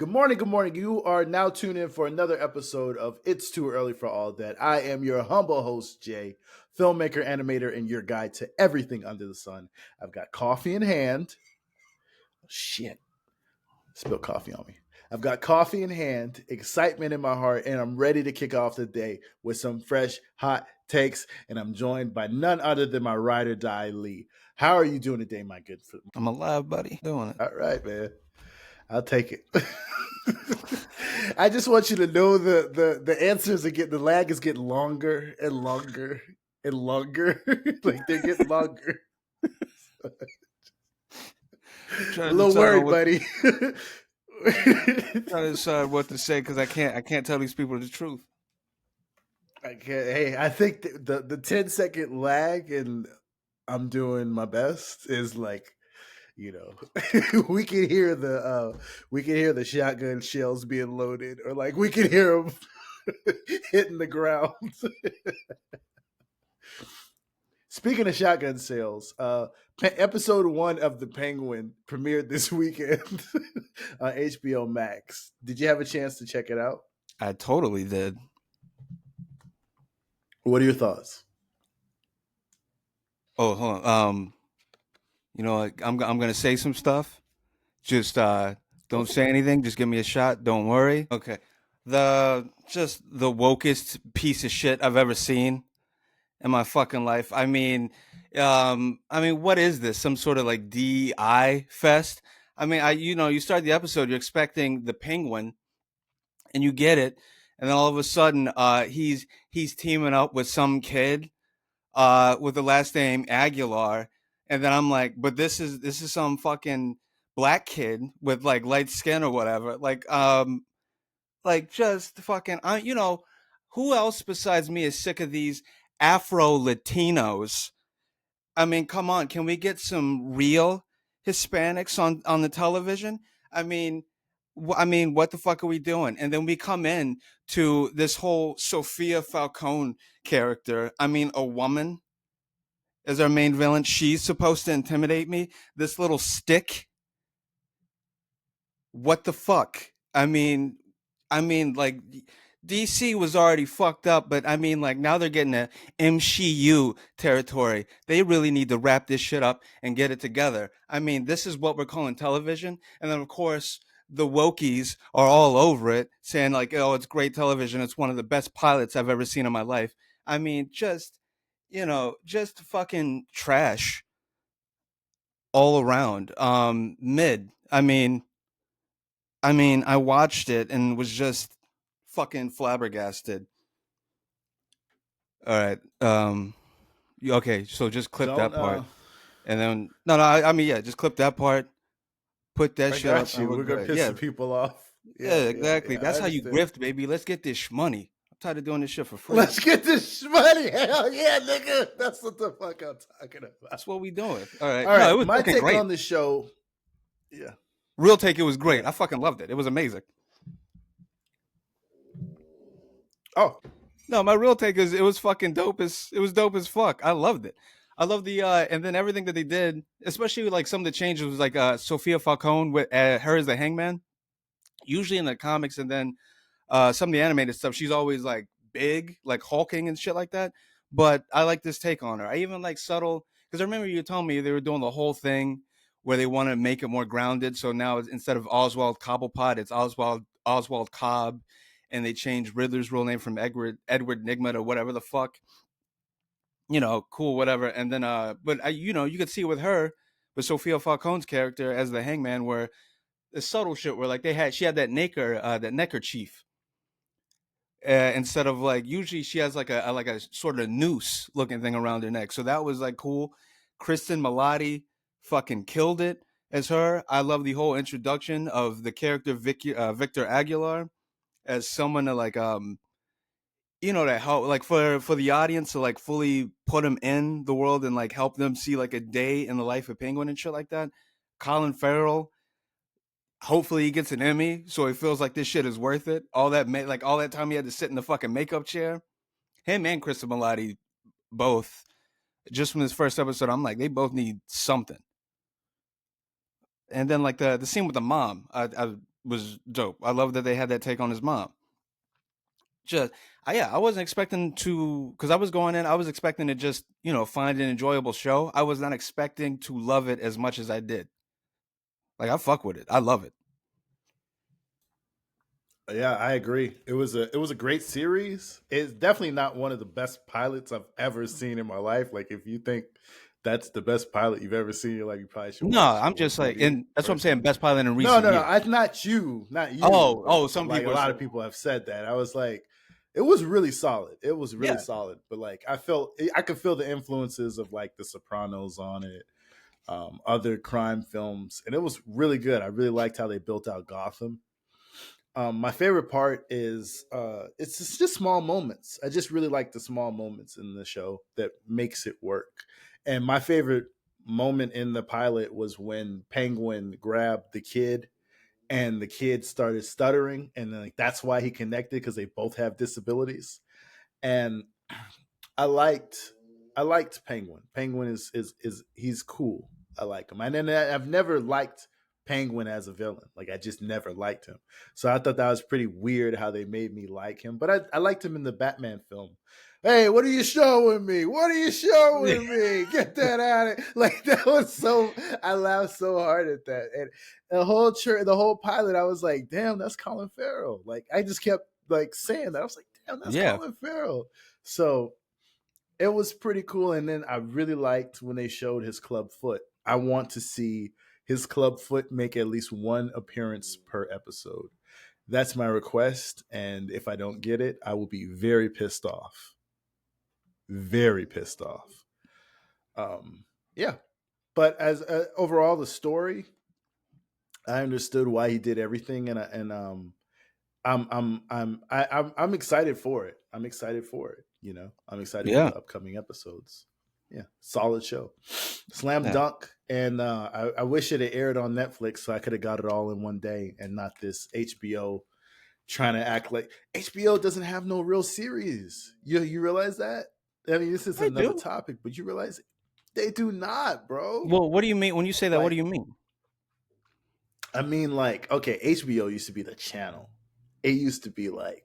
Good morning, good morning. You are now tuned in for another episode of It's Too Early for All That. I am your humble host, Jay, filmmaker, animator, and your guide to everything under the sun. I've got coffee in hand. Shit, spilled coffee on me. I've got coffee in hand, excitement in my heart, and I'm ready to kick off the day with some fresh, hot takes. And I'm joined by none other than my ride or die Lee. How are you doing today, my good friend? I'm alive, buddy. Doing it. All right, man. I'll take it. I just want you to know the answers are getting the lag is getting longer and longer and longer. Like they're getting longer. A little worried, buddy. Trying to decide what to say because I can't tell these people the truth. I can't. Hey, I think the 10-second lag and I'm doing my best is like, we can hear the shotgun shells being loaded, or like we can hear them hitting the ground. Speaking of shotgun sales, episode 1 of The Penguin premiered this weekend on HBO Max. Did you have a chance to check it out? I totally did. What are your thoughts? Oh, hold on. I'm gonna say some stuff. Just don't say anything. Just give me a shot. Don't worry. Okay. The wokest piece of shit I've ever seen in my fucking life. What is this? Some sort of like DI fest? You start the episode, you're expecting the Penguin, and you get it, and then all of a sudden, he's teaming up with some kid, with the last name Aguilar, and then I'm like, but this is some fucking black kid with like light skin or whatever, like just fucking, who else besides me is sick of these Afro Latinos? I mean, come on, can we get some real Hispanics on the television? I mean, what the fuck are we doing? And then we come in to this whole Sophia Falcone character. I mean, a woman as our main villain. She's supposed to intimidate me. This little stick. What the fuck? Like DC was already fucked up, but I mean, like now they're getting a MCU territory. They really need to wrap this shit up and get it together. I mean, this is what we're calling television, and then of course the wokies are all over it, saying like, "Oh, it's great television. It's one of the best pilots I've ever seen in my life." I mean, just fucking trash all around. Mid. I watched it and was just fucking flabbergasted. All right. Okay. So just clip that part, and then yeah, just clip that part. Put that shit up. You. We're gonna piss some people off. Yeah, exactly. That's how you grift, baby. Let's get this money. I'm tired of doing this shit for free. Let's get this money. Hell yeah, nigga. That's what the fuck I'm talking about. That's what we doing. All right. All right. No, it was my take great on the show. Yeah. Real take. It was great. I fucking loved it. It was amazing. Oh. No, my real take is it was fucking dope it was dope as fuck. I loved it. I love the and then everything that they did, especially like some of the changes was like Sophia Falcone with her as the Hangman. Usually in the comics and then some of the animated stuff, she's always like big, like hulking and shit like that. But I like this take on her. I even like subtle, because I remember you told me they were doing the whole thing where they want to make it more grounded. So now instead of Oswald Cobblepot, it's Oswald Cobb, and they changed Riddler's real name from Edward Nigma to whatever the fuck. Cool, whatever. And then, you could see with her, with Sophia Falcone's character as the Hangman, where the subtle shit where like she had that neckerchief, instead of like usually she has like a sort of noose looking thing around her neck. So that was like cool. Kristen Milotti fucking killed it as her. I love the whole introduction of the character Victor Aguilar as someone to like to help like for the audience to like fully put them in the world and like help them see like a day in the life of Penguin and shit like that. Colin Farrell, hopefully he gets an Emmy so he feels like this shit is worth it. All that time he had to sit in the fucking makeup chair. Him and Kristen Milotti both, just from this first episode, I'm like, they both need something. And then like the scene with the mom, was dope. I love that they had that take on his mom. Just I wasn't expecting to, because I was going in, I was expecting to just find an enjoyable show. I was not expecting to love it as much as I did. Like I fuck with it. I love it. Yeah, I agree. It was a great series. It's definitely not one of the best pilots I've ever seen in my life. Like if you think that's the best pilot you've ever seen, you're like you probably should No, watch the I'm worst just like, movie and that's what I'm saying. personally. Best pilot in No, recent no, no. years. It's not you, not you, Oh, but some like a people are lot saying, of people have said that. I was like, it was really solid. It was really yeah, solid. But like, I could feel the influences of like The Sopranos on it, other crime films, and it was really good. I really liked how they built out Gotham. My favorite part is it's just small moments. I just really like the small moments in the show that makes it work. And my favorite moment in the pilot was when Penguin grabbed the kid and the kid started stuttering, and then like that's why he connected because they both have disabilities. And I liked I liked Penguin. Penguin is he's cool. I like him. And then I've never liked Penguin as a villain. Like I just never liked him. So I thought that was pretty weird how they made me like him. But I liked him in the Batman film. Hey, what are you showing me? What are you showing me? Get that out of like that was so I laughed so hard at that. And the whole pilot, I was like, damn, that's Colin Farrell. Like I just kept like saying that. I was like, damn, that's yeah, Colin Farrell. So it was pretty cool. And then I really liked when they showed his club foot. I want to see his club foot make at least one appearance per episode. That's my request. And if I don't get it, I will be very pissed off. Very pissed off. Yeah. But as overall, the story, I understood why he did everything, and I'm excited for it. I'm excited for it. I'm excited for yeah, the upcoming episodes. Yeah, solid show, slam yeah. dunk. And I wish it had aired on Netflix so I could have got it all in one day and not this HBO trying to act like HBO doesn't have no real series. You realize that? I mean, this is I another do. topic, but you realize they do not, bro. Well, what do you mean when you say that? What do Like, you mean? I mean, like, okay, HBO used to be the channel. It used to be like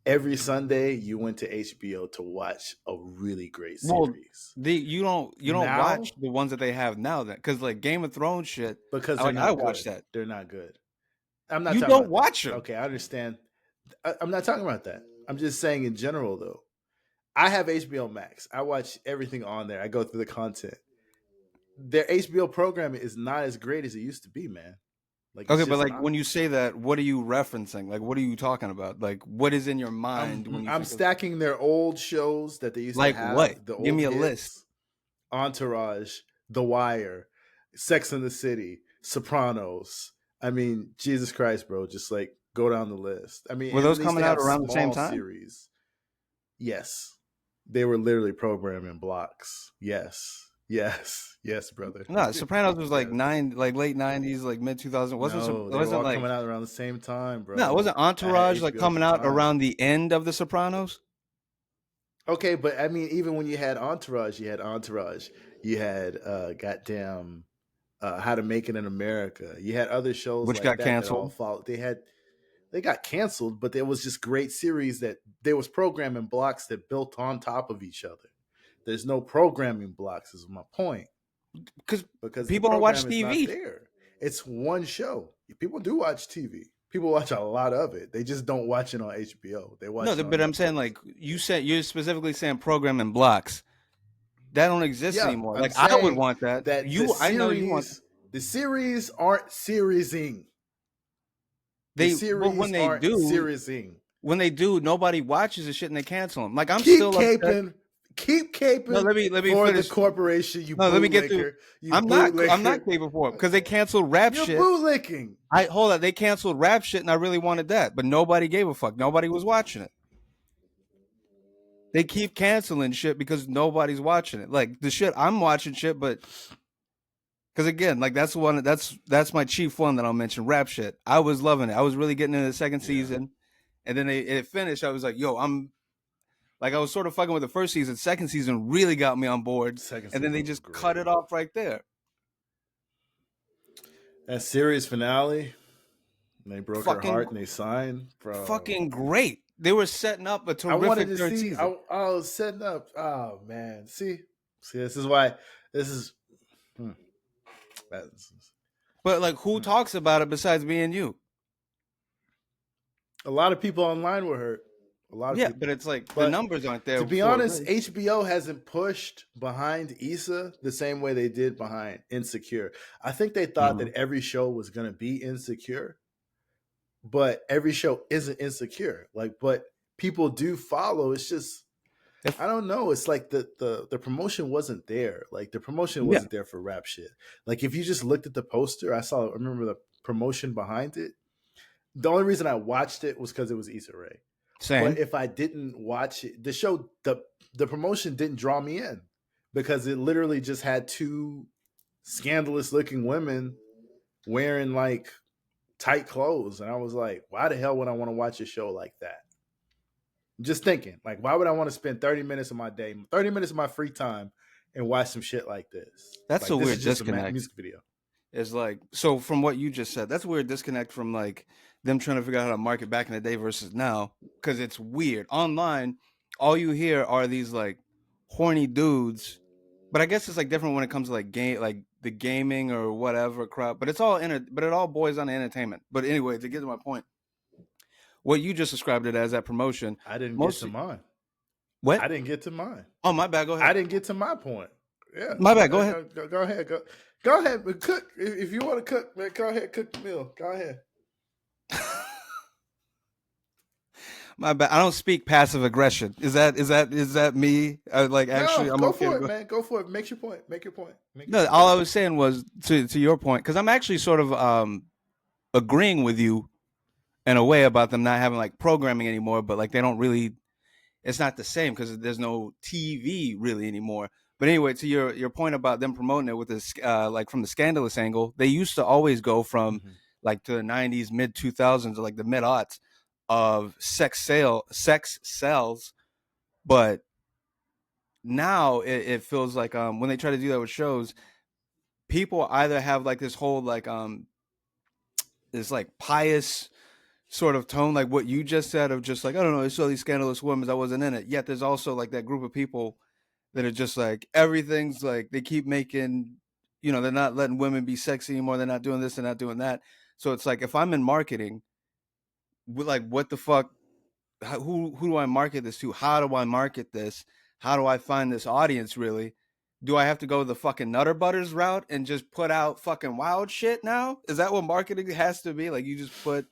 every Sunday you went to HBO to watch a really great Well, series. you don't watch Now, the ones that they have now, then, because like Game of Thrones shit. because they're I not watch good. that. They're not good. I'm not You talking don't about that. watch them. Okay, I understand. I'm not talking about that. I'm just saying in general though. I have HBO Max. I watch everything on there. I go through the content. Their HBO programming is not as great as it used to be, man. Like it's Okay, but just like not. when you say that, what are you referencing? Like, what are you talking about? Like, what is in your mind when you I'm think of stacking their old shows that they used to like what? have, the Give old me a list. hits, Entourage, The Wire, Sex and the City, Sopranos. I mean, Jesus Christ, bro, just like go down the list. I mean, Were and those then they used to coming out have around the same small time? series. Yes. They were literally programming blocks. Yes. Yes. Yes, brother. No, Sopranos was like Yes. like late '90s, like mid 2000. No, they were Wasn't all like coming out around the same time, no, bro. wasn't I had Entourage like HBO at coming the out time. around the end of the Sopranos? Okay, but I mean, even when you had goddamn How to Make It in America. You had other shows Which like got that all canceled. followed. They got canceled, but there was just great series that there was programming blocks that built on top of each other. There's no programming blocks, is my point, Because because the people don't watch program is not TV. there. It's one show. People do watch TV. People watch a lot of it. They just don't watch it on HBO. They No, watch it on but I'm saying Netflix. like you're specifically saying programming blocks. That don't exist Yeah, anymore. I'm Like I would saying want that. that I know you want the series aren't seriesing. The but series aren't seriesing. when they do, nobody watches the shit and they cancel them. Like I'm Keep still upset. caping, keep No, caping let me for the finish. corporation, you No, let me get through. bootlicker, you I'm not bootlicker. capable for it because they canceled rap You're shit. bootlicking. I hold on, they canceled rap shit, and I really wanted that, but nobody gave a fuck. Nobody was watching it. They keep canceling shit because nobody's watching it. Like the shit I'm watching shit, but because again, like that's my chief one that I'll mention. Rap shit. I was loving it. I was really getting into the second Yeah. season, and then it finished. I was like, yo, I'm like I was sort of fucking with the first season. Second season really got me on board, Second and then they season was just cut it great. off right there. That series finale. And they broke her Fucking heart and they signed, bro. fucking great. They were setting up a I wanted terrific to third see. season. I was setting up. Oh man, see, this is why. This is. Hmm, that's, But like, who hmm. talks about it besides me and you? A lot of people online were hurt. A lot of Yeah, but people. it's like the But numbers aren't to there be for a honest, reason. HBO hasn't pushed behind Issa the same way they did behind Insecure. I think they thought that Mhm. every show was going to be Insecure, but every show isn't Insecure. Like, but people do follow. It's just If I don't know. It's like the promotion wasn't there. Like the promotion yeah, wasn't there for rap shit. Like if you just looked at the poster, I remember the promotion behind it. The only reason I watched it was because it was Issa Rae. But same. if I didn't watch it, the promotion didn't draw me in because it literally just had two scandalous looking women wearing like tight clothes, and I was like, why the hell would I want to watch a show like that? Just thinking, like, why would I want to spend 30 minutes of my day, 30 minutes of my free time, and watch some shit like this? That's a Like, this weird is just a disconnect. music video. Is like, so from what you just said, that's a weird disconnect from like them trying to figure out how to market back in the day versus now, because it's weird. Online, all you hear are these like horny dudes, but I guess it's like different when it comes to like game, like the gaming or whatever crap. But it's all but it all boils down to entertainment. But anyway, to get to my point, what you just described it as, that promotion, I didn't get most to mine. what? I didn't get to mine. Oh, my bad. Go I ahead. didn't get to my point. Yeah, My bad. Go ahead. go ahead. Go ahead. But cook if you want to cook, man. Go ahead, cook the meal. Go ahead. My bad. I don't speak passive aggression. Is that me? Like actually, No, I'm go okay to for it, go. man. Go for it. Make your point. Make your point. Make your No, point. all I was saying was to your point, because I'm actually sort of agreeing with you in a way about them not having like programming anymore, but like they don't really. It's not the same because there's no TV really anymore. But anyway, to your point about them promoting it with this like from the scandalous angle, they used to always go from Mm-hmm. like to the '90s, mid 2000s, or like the mid aughts of sex sells, but now it feels like when they try to do that with shows, people either have like this whole like this like pious sort of tone, like what you just said, of just like, I don't know, I saw these scandalous women, I wasn't in it. Yet there's also like that group of people that are just like everything's like they keep making, they're not letting women be sexy anymore. They're not doing this, they're not doing that. So it's like if I'm in marketing, like what the fuck? Who do I market this to? How do I market this? How do I find this audience really? Do I have to go the fucking Nutter Butters route and just put out fucking wild shit now? Is that what marketing has to be? Like you just put,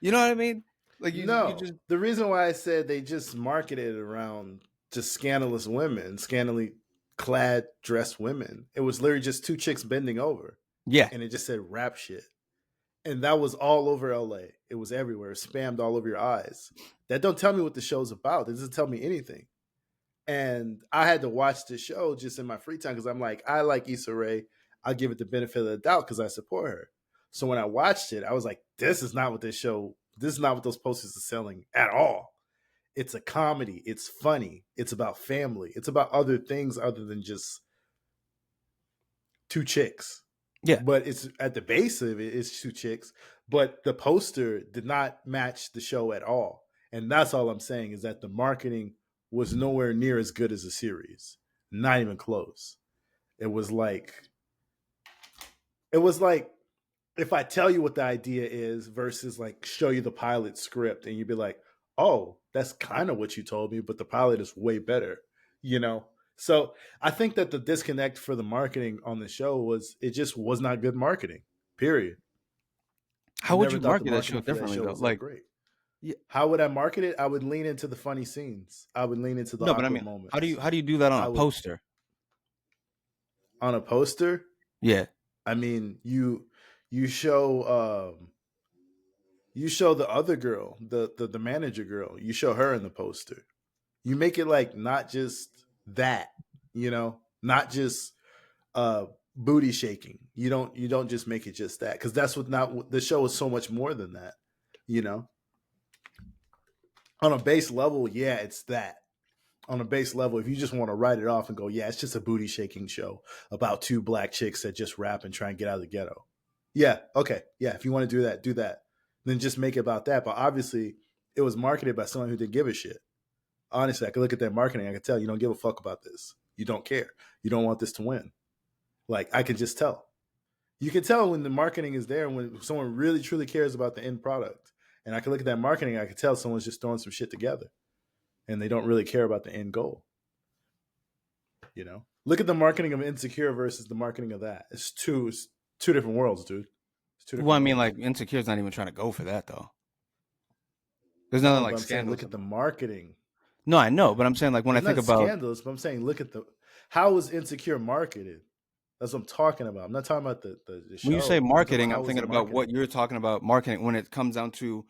you know what I mean? Like you No, just the reason why I said they just marketed it around just scandalous women, scantily clad, dressed women. It was literally just two chicks bending over, yeah and it just said rap shit, and that was all over LA. It was everywhere, spammed all over your eyes. That don't tell me what the show's about. It doesn't tell me anything. And I had to watch the show just in my free time because I'm like, I like Issa Rae. I'll give it the benefit of the doubt because I support her. So when I watched it, I was like, this is not what this show, this is not what those posters are selling at all. It's a comedy. It's funny. It's about family. It's about other things other than just two chicks. yeah. But it's at the base of it, it's two chicks. But the poster did not match the show at all. And that's all I'm saying is that the marketing was nowhere near as good as the series. Not even close. It was like it was like if I tell you what the idea is versus like show you the pilot script and you'd be like, "Oh, that's kind of what you told me, but the pilot is way better." You know? So, I think that the disconnect for the marketing on the show was it just was not good marketing. Period. I How would never you thought the market that show marketing for that differently show though? was that Like, great. yeah, How would I market it? I would lean into the funny scenes. I would lean into the no, but I awkward mean, how do you moments. how do you do that on I a would poster? on a poster. Yeah, I mean, you show you show the other girl, the manager girl. You show her in the poster. You make it like not just that, not just booty shaking. You don't just make it just that because that's what not the show is so much more than that. You know, on a base level, yeah, it's that. On a base level, if you just want to write it off and go, yeah, it's just a booty shaking show about two black chicks that just rap and try and get out of the ghetto. Yeah, okay. Yeah, if you want to do that, do that. Then just make it about that. But obviously, it was marketed by someone who didn't give a shit. Honestly, I could look at their marketing. I could tell you don't give a fuck about this. You don't care. You don't want this to win. Like, I can just tell. You can tell when the marketing is there and when someone really truly cares about the end product. And I can look at that marketing. I can tell someone's just throwing some shit together and they don't really care about the end goal. You know, look at the marketing of Insecure versus the marketing of that. It's two different worlds, dude. It's two Well, I different mean, worlds. like Insecure's not even trying to go for that though. There's nothing No, but like I'm saying scandalous look at the about it. marketing. No, I know, but I'm saying like when I It's think not about scandalous, but I'm saying look at the how was Insecure marketed. That's what I'm talking about. I'm not talking about the when you say show. I'm talking about marketing, how I'm was it thinking about marketed. what you're talking about marketing when it comes down to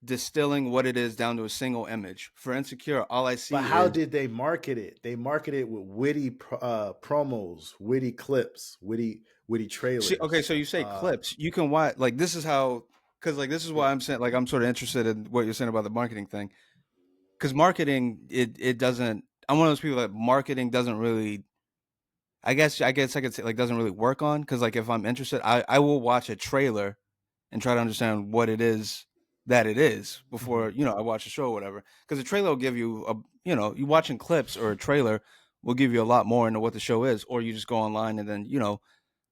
distilling what it is down to a single image. For Insecure, all I But see how is did they market it? They marketed it with witty promos, witty clips, witty see. Okay, trailers. so you say clips. You can watch like this is how because like this is Yeah. why I'm saying like I'm sort of interested in what you're saying about the marketing thing because marketing it doesn't. I'm one of those people that marketing doesn't really. I guess I could say like doesn't really work on because like if I'm interested, I will watch a trailer and try to understand what it is that it is Mm-hmm. before I watch the show or whatever. Because a trailer will give you you watching clips or a trailer will give you a lot more into what the show is, or you just go online and then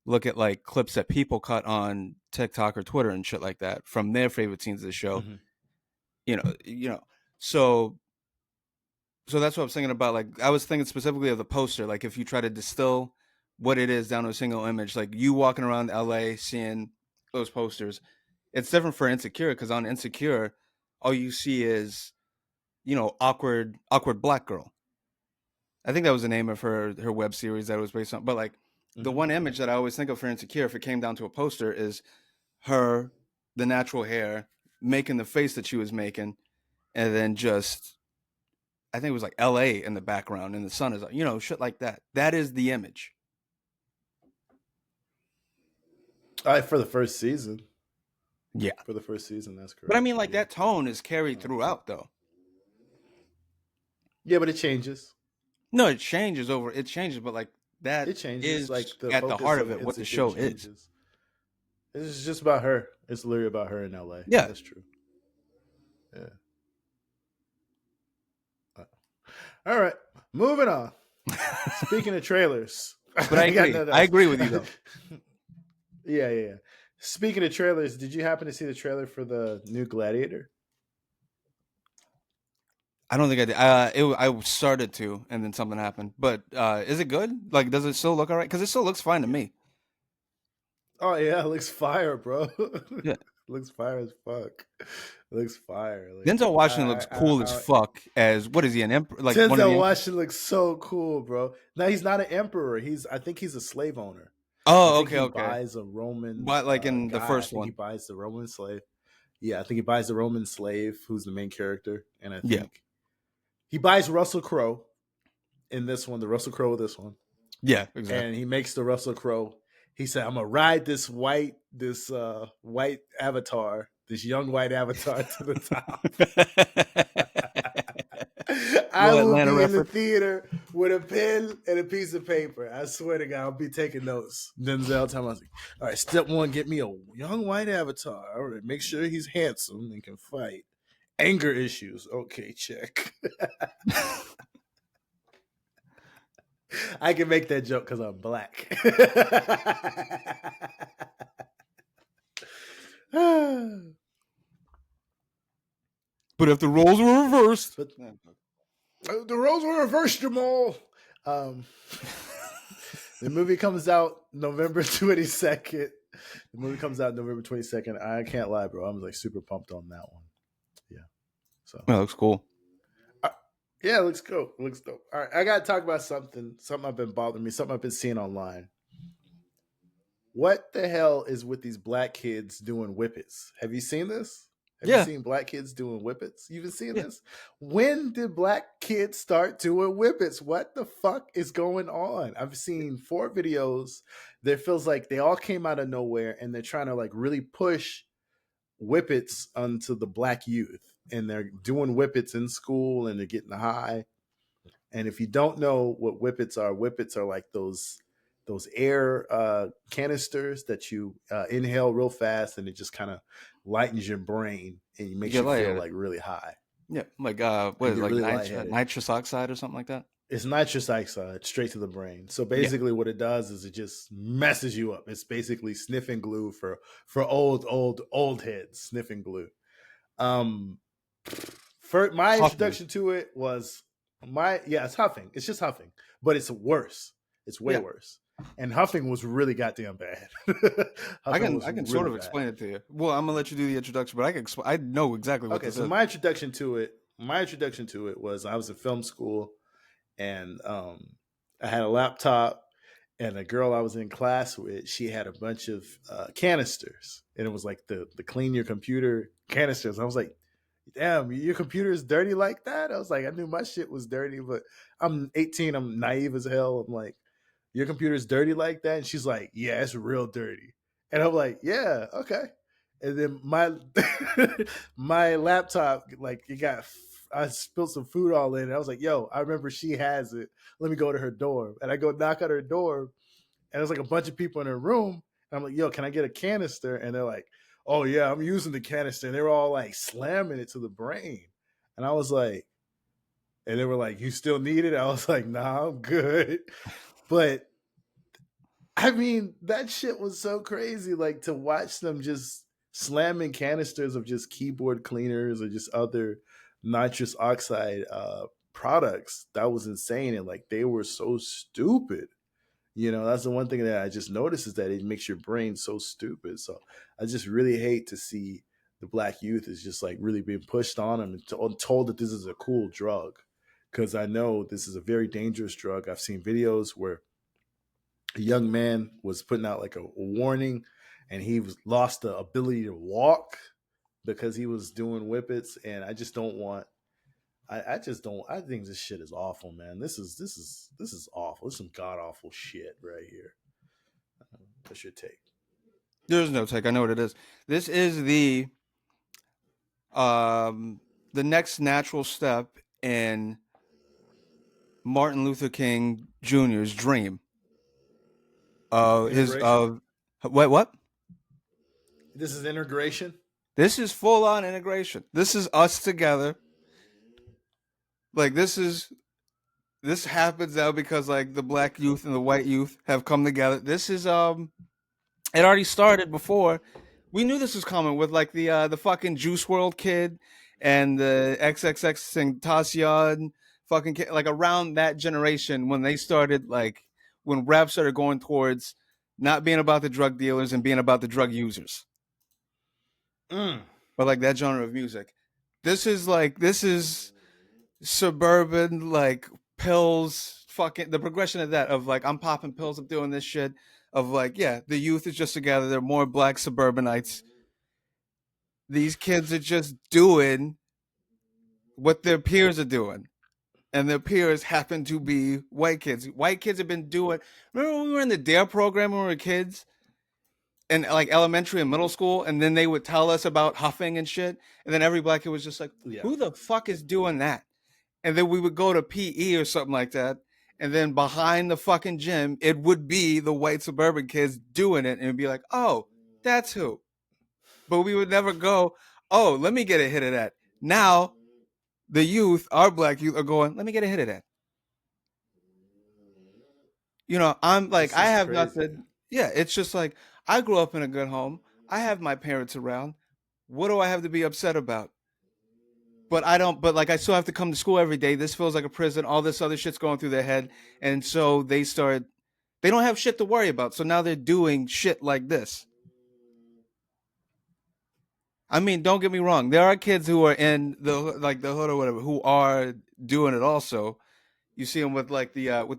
look at like clips that people cut on TikTok or Twitter and shit like that from their favorite scenes of the show. Mm-hmm. So that's what I was thinking about. Like I was thinking specifically of the poster. Like if you try to distill what it is down to a single image, like you walking around LA seeing those posters, it's different for Insecure because on Insecure, all you see is awkward black girl. I think that was the name of her web series that it was based on. But like the Mm-hmm. one image that I always think of for Insecure, if it came down to a poster, is her, the natural hair, making the face that she was making, and then just I think it was like L.A. in the background, and the sun is shit like that. That is the image. For the first season. Yeah, For the first season, that's but I correct. mean, like Yeah. that tone is carried Um, throughout, though. yeah, but it changes. No, it changes over. It changes, but like that It changes. is Like the at the focus heart of of it. What the Insecure show is. changes. It's just about her. It's literally about her in LA. Yeah, That's true. Yeah. All right. Moving on. Speaking of trailers, but I I got agree. nothing I else. agree with you though. Yeah. Speaking of trailers, did you happen to see the trailer for the new Gladiator? I don't think I did. I started to, and then something happened. But is it good? Like, does it still look alright? Because it still looks fine to me. Oh yeah, it looks fire, bro. Yeah, Looks fire as fuck. Looks fire. Like Denzel Washington looks cool as fuck. As what is he an emperor? Like one of the Denzel emperors? Washington looks so cool, bro. Now he's not an emperor. I think he's a slave owner. I Oh, think okay, he okay. buys a Roman But like in the guy. I first think he one, buys the Roman slave. Yeah, I think he buys the Roman slave who's the main character, and I yeah, think he buys Russell Crowe in this one, the Russell Crowe of this one, yeah, and exactly. he makes the Russell Crowe. He said, "I'm gonna ride this white avatar, this young white avatar to the top." I Little will Atlanta be in the reference. theater with a pen and a piece of paper. I swear to God, I'll be taking notes. Denzel time I was like, all right, step one, get me a young white avatar. All right, make sure he's handsome and can fight. Anger issues. Okay, check. I can make that joke because I'm black. but But if the roles were reversed, the roles were reversed, Jamal. Um, the movie comes out November 22nd. The movie comes out November 22nd. I can't lie, bro. I'm like super pumped on that one. Yeah. So, that looks cool. uh, yeah, it looks cool. It looks dope. All right. I got to talk about something I've been bothering me, something I've been seeing online. What the hell is with these black kids doing whippets? Have you seen this? Have you Yeah, seen black kids doing whippets? You've been seeing yeah. this? When did black kids start doing whippets? What the fuck is going on? I've seen 4 videos that feels like they all came out of nowhere and they're trying to like really push whippets onto the black youth. And they're doing whippets in school and they're getting high. And if you don't know what whippets are like those air canisters that you inhale real fast, and it just kind of lightens your brain and it You makes get you feel lightheaded. like really high. Yeah, like I what is it, get like really lightheaded. nitrous oxide or something like that? It's nitrous oxide straight to the brain. So Yeah. basically, what it does is it just messes you up. It's basically sniffing glue for old heads. Sniffing glue. Um, for my Huffing. introduction to it was it's huffing. It's just huffing, but it's worse. It's way Yeah. worse. And huffing was really goddamn bad. Huffing was I can sort really of bad. explain it to you. Well, I'm gonna let you do the introduction, but I can I know exactly what Okay, this so is. my introduction to it was I was in film school, and I had a laptop, and a girl I was in class with, she had a bunch of canisters, and it was like the clean your computer canisters. I was like, damn, your computer is dirty like that? I was like, I knew my shit was dirty, but I'm 18, I'm naive as hell. I'm like, your computer's dirty like that? And she's like, yeah, it's real dirty. And I'm like, yeah, okay. And then my my laptop, like it got, I spilled some food all in it. I was like, yo, I remember she has it. Let me go to her dorm. And I go knock on her door, and there's like a bunch of people in her room. And I'm like, yo, can I get a canister? And they're like, oh yeah, I'm using the canister. And they were all like slamming it to the brain. And I was like, and they were like, you still need it? I was like, nah, I'm good. But I mean, that shit was so crazy. Like to watch them just slamming canisters of just keyboard cleaners or just other nitrous oxide products. That was insane. And like they were so stupid. You know, that's the one thing that I just noticed is that it makes your brain so stupid. So I just really hate to see the black youth is just like really being pushed on them and told that this is a cool drug. Because I know this is a very dangerous drug. I've seen videos where a young man was putting out like a warning, and he was lost the ability to walk because he was doing whippets. And I just don't want. I just don't. I think this shit is awful, man. This is awful. This is some god awful shit right here. What's your take? There's no take. I know what it is. This is um the next natural step in Martin Luther King Jr.'s dream. His Integration. what? This is integration. This is full on integration. This is us together. Like this happens now because like the black youth and the white youth have come together. This is it already started before. We knew this was coming with like the fucking Juice World kid and the XXX Tentacion fucking kid, like around that generation when they started like when rap started going towards not being about the drug dealers and being about the drug users. Mm. But like that genre of music. This is suburban like pills fucking the progression of that of like I'm popping pills, I'm doing this shit of like yeah, the youth is just together, they're more black suburbanites. These kids are just doing what their peers are doing. And their peers happen to be white kids. White kids have been doing. Remember when we were in the DARE program when we were kids, in like elementary and middle school, and then they would tell us about huffing and shit, and then every black kid was just like, Yeah. "Who the fuck is doing that?" And then we would go to PE or something like that, and then behind the fucking gym, it would be the white suburban kids doing it, and it'd be like, "Oh, that's who." But we would never go, "Oh, let me get a hit of that." Now the youth, our black youth, are going, "Let me get a hit of that." I'm like, This I is have crazy. nothing. Yeah, it's just like I grew up in a good home. I have my parents around. What do I have to be upset about? But I don't. But like, I still have to come to school every day. This feels like a prison. All this other shit's going through their head, and so they start. They don't have shit to worry about. So now they're doing shit like this. I mean, don't get me wrong. There are kids who are in the hood or whatever who are doing it. Also, you see them with the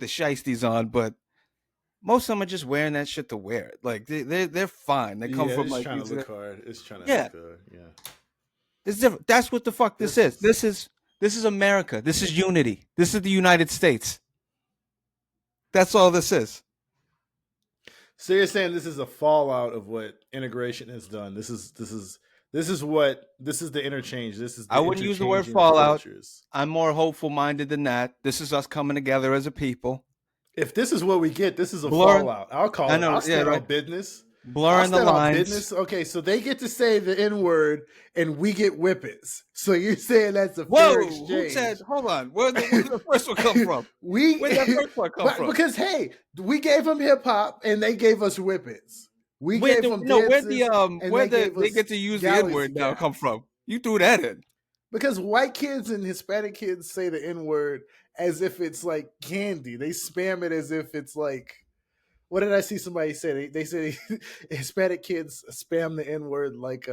shiesties on, but most of them are just wearing that shit to wear it. Like they're fine. They come Yeah, from it's like trying to these. look hard. It's trying to Yeah, look good. Yeah. it's different. That's what the fuck this This is. is This is America. This is unity. This is the United States. That's all this is. so you're saying this is a fallout of what integration has done. This is the interchange. This is I the wouldn't use the word interchanging of fallout. cultures. I'm more hopeful minded than that. This is us coming together as a people. If this is what we get, this is a Blurring. fallout. I'll I call it. know. I'll Yeah, stand right. on business. I'll Blurring the stand on lines. business. Okay, so they get to say the N word and we get whippets. So you're saying that's a fair Whoa! Who exchange? said? Hold on. Where did the first one come from? we, Where did that first one come but from? because hey, we gave them hip hop and they gave us whippets. We Where gave the them no? dances and Where they the gave they us get to use the N galley word now come snaps. from? You threw that in. Because white kids and Hispanic kids say the N word as if it's like candy. They spam it as if it's like, what did I see somebody say? They say Hispanic kids spam the N word like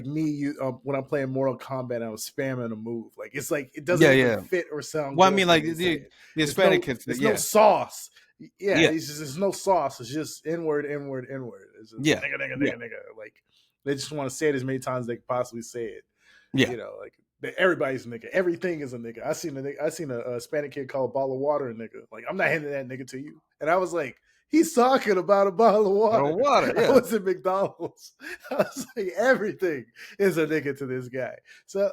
me when I'm playing Mortal Kombat. I was spamming a move. Like it doesn't Yeah, even yeah. fit or sound Well, I good mean, when like they say the it. Hispanic kids. It's no Yeah, sauce. Yeah, yeah, it's just there's no sauce. It's just N word, N word, N word. It's just yeah, nigga, nigga, yeah, nigga, nigga. Like they just want to say it as many times as they can possibly say it. yeah. Like everybody's a nigga. Everything is a nigga. I seen a Hispanic kid call a bottle of water a nigga. Like I'm not handing that nigga to you. And I was like, he's talking about a bottle of Bottle water. of water. I Yeah. was at McDonald's. I was like, everything is a nigga to this guy. So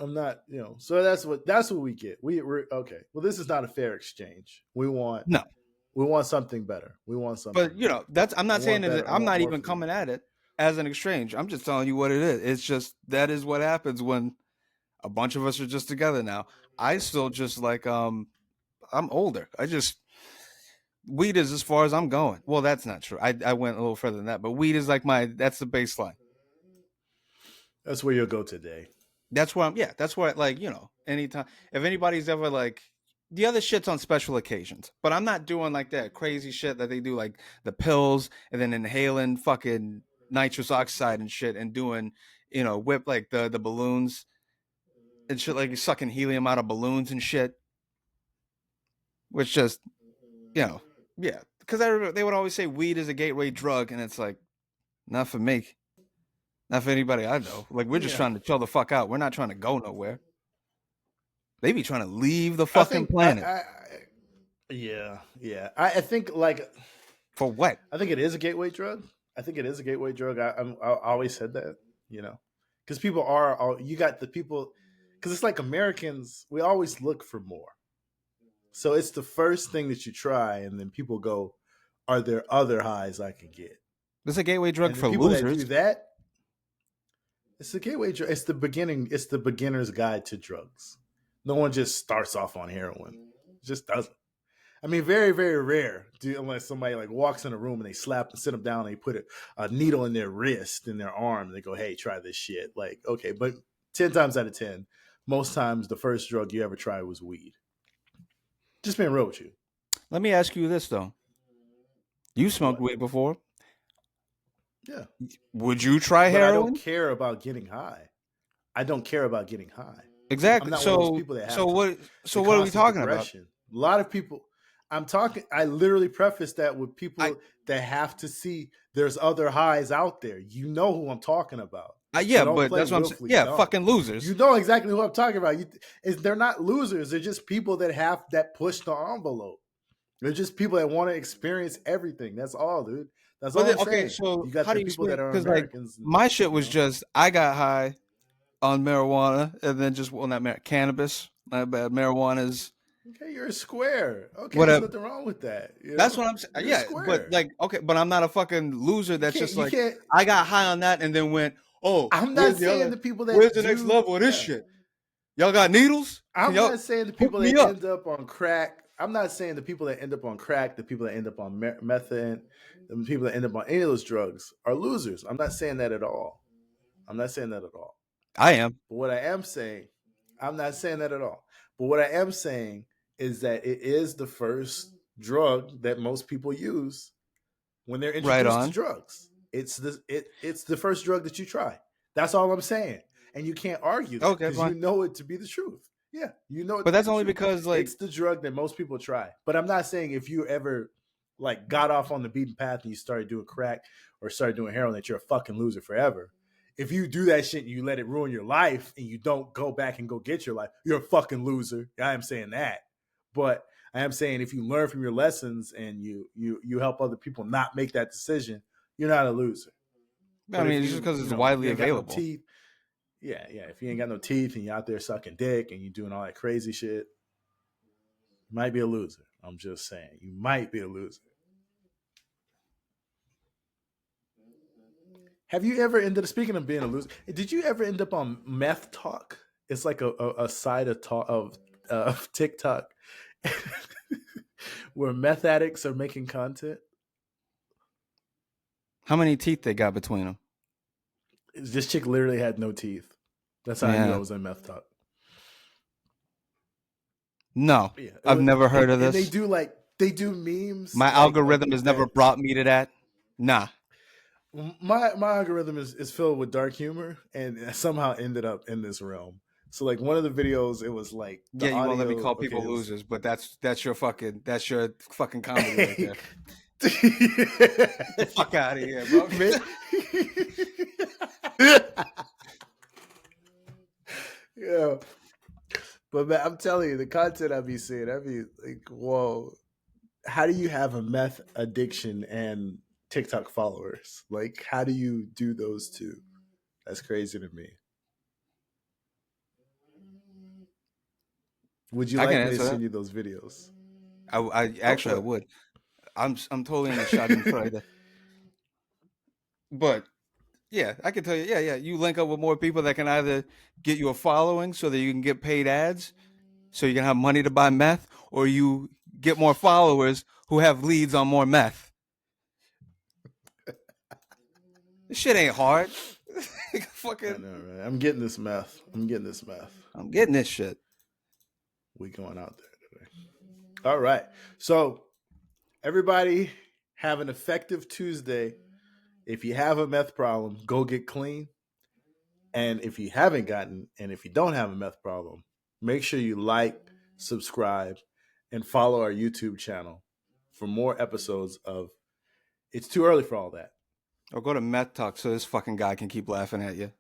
I'm not, So that's what we get. We're okay. Well, this is not a fair exchange. No, We want something better. We want something but better. that's. I'm I not saying want that. better. I I'm want not more even from you. coming at it as an exchange. I'm just telling you what it is. It's just that is what happens when a bunch of us are just together now. I still just like I'm older. I just weed is as far as I'm going. Well, that's not true. I went a little further than that, but weed is like that's the baseline. That's where you'll go today. That's where I'm. Yeah, that's where like anytime if anybody's ever like the other shit's on special occasions, but I'm not doing like that crazy shit that they do like the pills and then inhaling fucking nitrous oxide and shit and doing whip like the balloons and shit like sucking helium out of balloons and shit, which just yeah because they would always say weed is a gateway drug and it's like not for me, not for anybody I know. Like we're just Yeah. trying to chill the fuck out. We're not trying to go nowhere. They be trying to leave the I fucking think planet. yeah. I think like For what? I think it is a gateway drug. I think it is a gateway drug. I always said that, because people are you got the people because it's like Americans. We always look for more. So it's the first thing that you try, and then people go, "Are there other highs I can get?" This is a gateway drug And the for people that do losers. that, it's the gateway drug. It's the beginning. It's the beginner's guide to drugs. No one just starts off on heroin. It just doesn't. I mean, very, very rare, unless somebody like walks in a room and they sit them down and they put a needle in their wrist, in their arm, and they go, "Hey, try this shit." Like, okay, but 10 times out of 10, most times the first drug you ever tried was weed. Just being real with you. Let me ask you this though. You smoked What? weed before. Yeah, Would you try but I don't heroin? care about getting high. I don't care about getting high. I'm Exactly. not one of those people that So have to what the so what are we constant talking about? progression. A lot of people. I literally preface that with I, people that have to see there's other highs out there. You know who I'm talking about. So yeah, don't but play that's what I'm saying. willfully Yeah, dumb. fucking You losers. know exactly who I'm talking about. They're not losers. They're just people that push the envelope. They're just people that want to experience everything. That's all, dude. That's all I'm Okay, saying. so You got how do the you people explain? that are Because like Americans, and my shit you was know. just I got high on marijuana and then just not cannabis. Not bad. Marijuana's Okay, you're a square. Okay, there's whatever. nothing wrong with that. That's what I'm saying. You're a Yeah, but square. like, okay, but I'm not a fucking loser. You That's can't. just You like can't. I got high on that and then went, oh, I'm not saying the people where's that the next do. level of this Yeah, shit? Y'all got needles? Can I'm y'all not saying the hook people me that up? end up on crack. I'm not saying the people that end up on crack, the people that end up on methane, the people that end up on any of those drugs are losers. I'm not saying that at all. I'm not saying that at all. I am But what I am saying, I'm not saying that at all. But what I am saying is that it is the first drug that most people use when they're right introduced to on. drugs. It's the first drug that you try. That's all I'm saying. And you can't argue that Okay, because fine. you know it to be the truth. Yeah, you know it But to be that's the only truth. because like It's the drug that most people try. But I'm not saying if you ever like got off on the beaten path and you started doing crack or started doing heroin that you're a fucking loser forever. If you do that shit and you let it ruin your life and you don't go back and go get your life, you're a fucking loser. I am saying that. But I am saying if you learn from your lessons and you help other people not make that decision, you're not a loser. I But if mean, it's just you because it's if widely you ain't got no available. teeth, yeah. If you ain't got no teeth and you're out there sucking dick and you doing all that crazy shit, You might be a loser. I'm just saying. You might be a loser. Have you ever ended up, speaking of being a loser, did you ever end up on Meth Talk? It's like a side of talk of TikTok where meth addicts are making content. How many teeth they got between them? This chick literally had no teeth. That's how I knew I Yeah. was in Meth Talk. No, Yeah, I've never heard of and they this. do like they do memes My like algorithm has never that. brought me to that. Nah. My algorithm is filled with dark humor, and somehow ended up in this realm. So like one of the videos, it was like the Yeah, you won't let me audio. call Okay, people it was. losers, but that's your fucking comedy right there. Get the fuck out of here, bro. Yeah, but man, I'm telling you, the content I be seeing, I be like, whoa, how do you have a meth addiction and TikTok followers? Like, how do you do those two? That's crazy to me. Would you I can like me to answer that. send you those videos? I Go actually I for it. would. I'm totally in the Schadenfreude. But yeah, I can tell you. Yeah, yeah. You link up with more people that can either get you a following so that you can get paid ads, so you can have money to buy meth, or you get more followers who have leads on more meth. This shit ain't hard. I Fucking, know, right? I'm getting this meth. I'm getting this meth. I'm getting this shit. We going out there today. All right. So everybody have an effective Tuesday. If you have a meth problem, go get clean. And if you haven't gotten, and if you don't have a meth problem, make sure you like, subscribe, and follow our YouTube channel for more episodes of It's Too Early for All That. Or go to Meth Talk so this fucking guy can keep laughing at you.